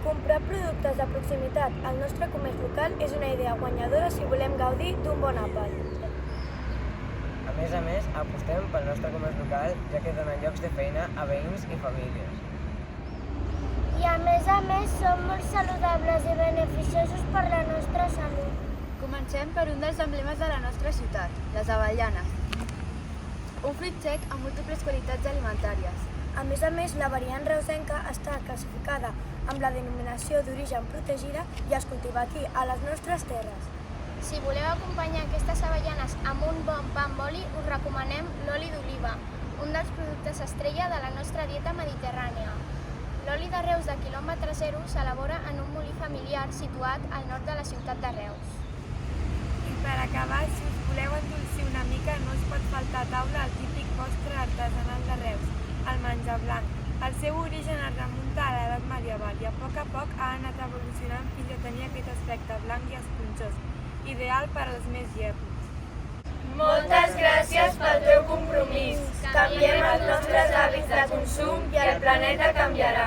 Comprar productes de proximitat al nostre comerç local és una idea guanyadora si volem gaudir d'un bon àpat. A més, apostem pel nostre comerç local, ja que dona llocs de feina a veïns i famílies. I a més són molt saludables i beneficiosos per la nostra salut. Comencem per un dels emblemes de la nostra ciutat, les avellanes. Un fruit sec amb múltiples qualitats alimentàries. A més, la variant reusenca està classificada amb la denominació d'origen protegida i es cultiva aquí, a les nostres terres. Si voleu acompanyar aquestes avellanes amb un bon pa amb oli, us recomanem l'oli d'oliva, un dels productes estrella de la nostra dieta mediterrània. L'oli de Reus de quilòmetre zero s'elabora en un molí familiar situat al nord de la ciutat de Reus. I per acabar, si us voleu endolcir una mica, no us pot faltar a taula el típic postre artesanal de Reus, el menjar blanc. El seu origen es remunta a l'edat medieval i a poc ha anat evolucionant fins a tenir aquest aspecte blanc i esponjós, ideal per als més llépols. Moltes gràcies pel teu compromís. Canviem els nostres hàbits de consum i el planeta canviarà.